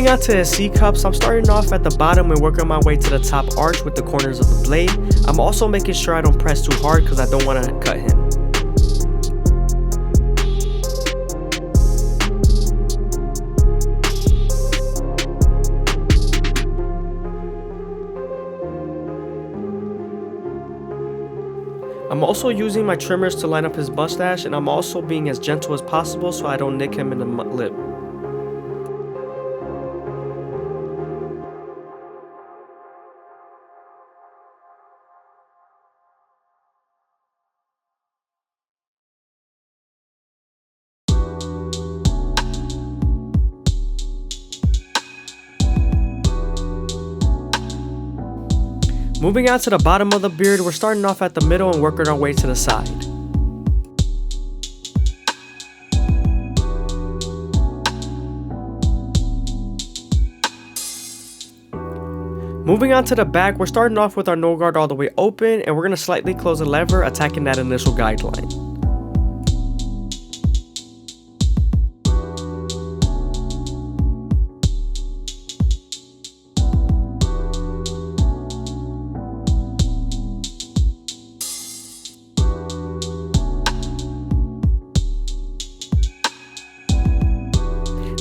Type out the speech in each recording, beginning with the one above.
Moving on to his C-cups, I'm starting off at the bottom and working my way to the top arch with the corners of the blade. I'm also making sure I don't press too hard because I don't want to cut him. I'm also using my trimmers to line up his mustache, and I'm also being as gentle as possible so I don't nick him in the lip. Moving on to the bottom of the beard, we're starting off at the middle and working our way to the side. Moving on to the back, we're starting off with our no guard all the way open, and we're going to slightly close the lever, attacking that initial guideline.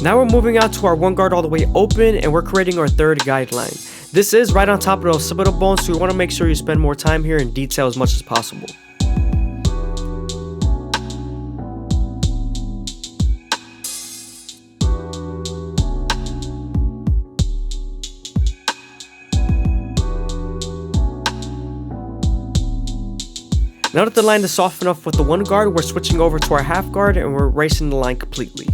Now we're moving out to our one guard all the way open, and we're creating our third guideline. This is right on top of the occipital bone, so you want to make sure you spend more time here and detail as much as possible. Now that the line is soft enough with the one guard, we're switching over to our half guard and we're erasing the line completely.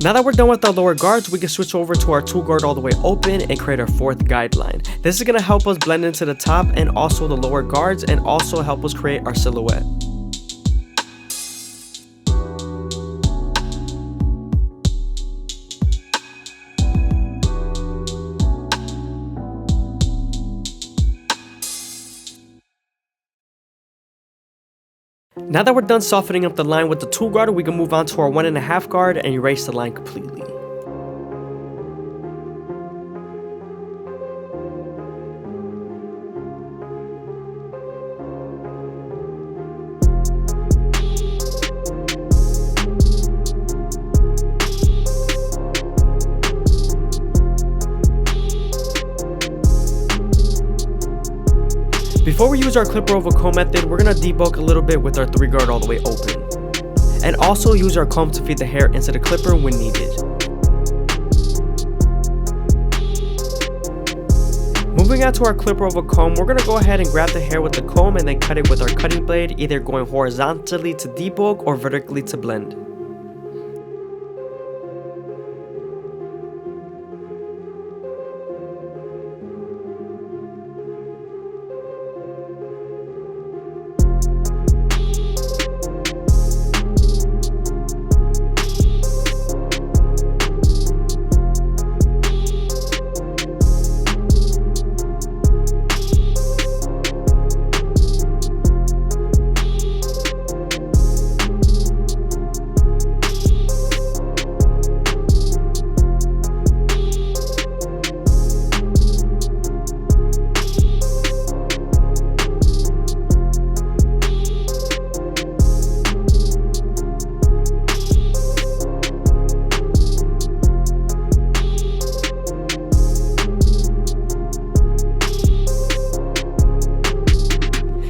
Now that we're done with our lower guards, we can switch over to our two guard all the way open and create our fourth guideline. This is going to help us blend into the top and also the lower guards, and also help us create our silhouette. Now that we're done softening up the line with the two guard, we can move on to our 1.5 guard and erase the line completely. Before we use our clipper over comb method, we're going to debulk a little bit with our 3 guard all the way open. And also use our comb to feed the hair into the clipper when needed. Moving on to our clipper over comb, we're going to go ahead and grab the hair with the comb and then cut it with our cutting blade, either going horizontally to debulk or vertically to blend.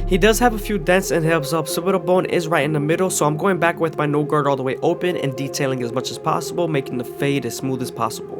He does have a few dents and his occipital bone is right in the middle, so I'm going back with my no guard all the way open and detailing as much as possible, making the fade as smooth as possible.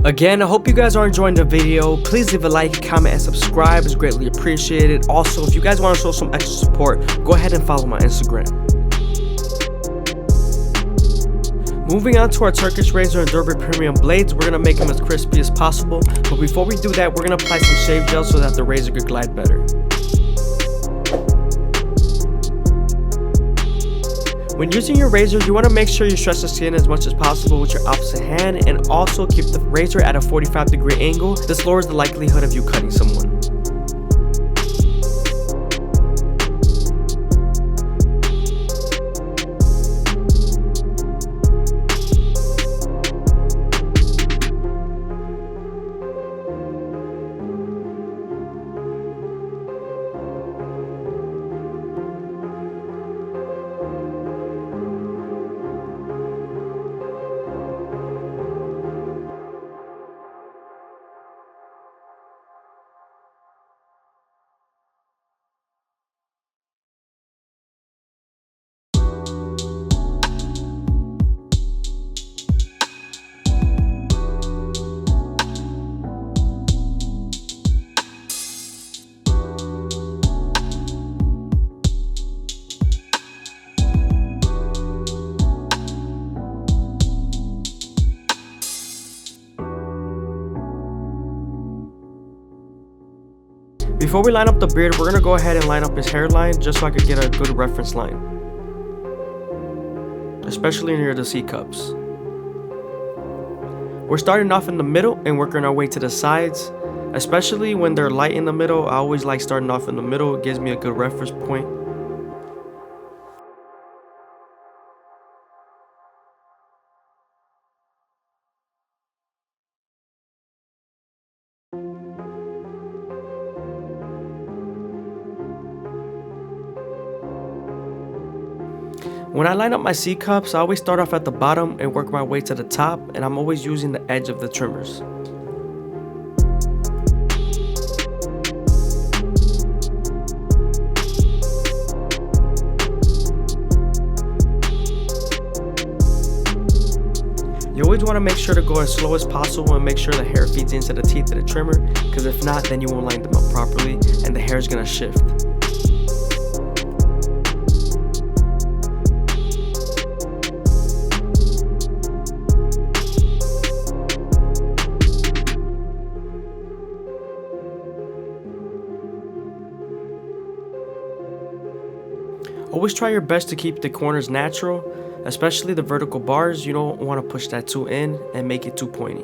Again, I hope you guys are enjoying the video. Please leave a like, comment, and subscribe. It's greatly appreciated. Also, if you guys want to show some extra support, go ahead and follow my Instagram. Moving on to our Turkish razor and Derby premium blades, we're going to make them as crispy as possible. But before we do that, we're going to apply some shave gel so that the razor could glide better. When using your razor, you want to make sure you stretch the skin as much as possible with your opposite hand, and also keep the razor at a 45-degree angle. This lowers the likelihood of you cutting someone. Before we line up the beard, we're going to go ahead and line up his hairline just so I could get a good reference line, especially near the C cups. We're starting off in the middle and working our way to the sides, especially when they're light in the middle. I always like starting off in the middle. It gives me a good reference point. When I line up my C cups, I always start off at the bottom and work my way to the top, and I'm always using the edge of the trimmers. You always want to make sure to go as slow as possible and make sure the hair feeds into the teeth of the trimmer, because if not, then you won't line them up properly and the hair is going to shift. Always try your best to keep the corners natural, especially the vertical bars. You don't want to push that too in and make it too pointy.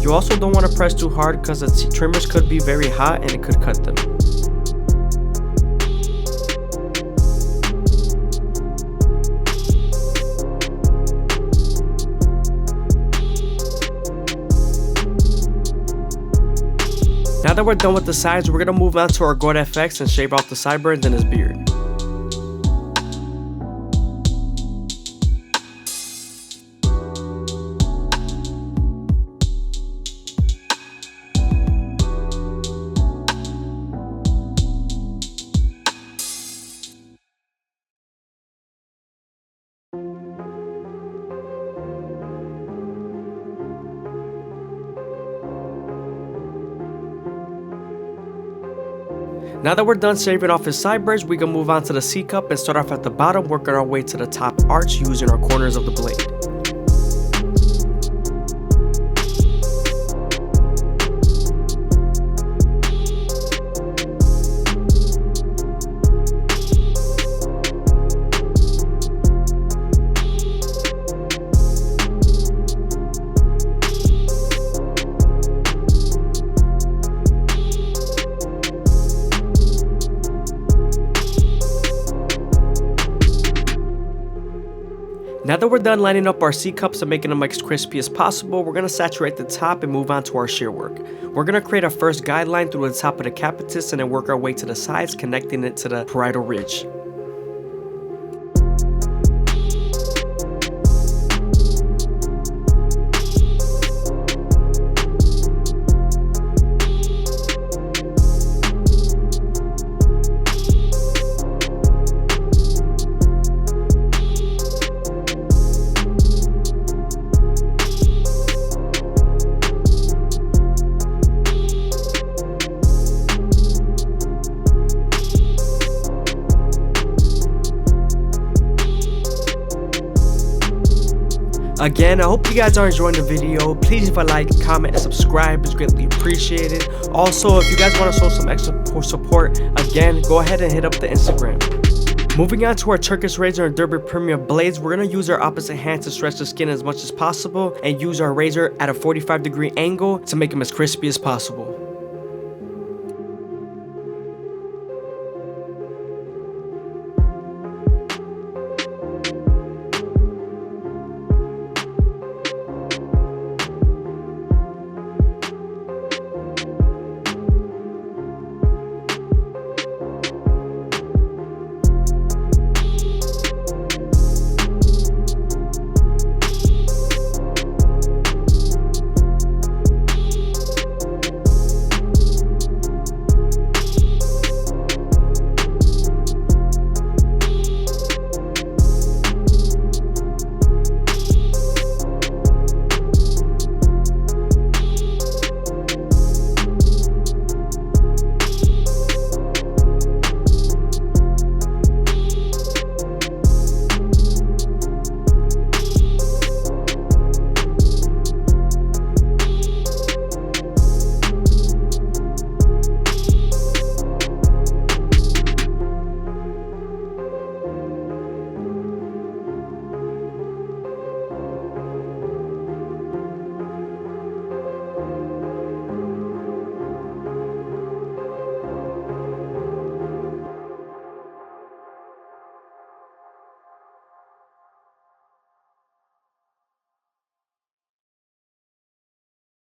You also don't want to press too hard because the trimmers could be very hot and it could cut them. Now that we're done with the sides, we're going to move on to our Gold FX and shave out the sideburns and his beard. Now that we're done shaving off his sideburns, we can move on to the C cup and start off at the bottom, working our way to the top arch using our corners of the blade. Now that we're done lining up our C-cups and making them as crispy as possible, we're going to saturate the top and move on to our shear work. We're going to create our first guideline through the top of the capitis and then work our way to the sides, connecting it to the parietal ridge. Again, I hope you guys are enjoying the video. Please leave a like, comment, and subscribe. It's greatly appreciated. Also, if you guys want to show some extra support, again, go ahead and hit up the Instagram. Moving on to our Turkish razor and Derby Premium blades, we're going to use our opposite hand to stretch the skin as much as possible and use our razor at a 45-degree angle to make them as crispy as possible.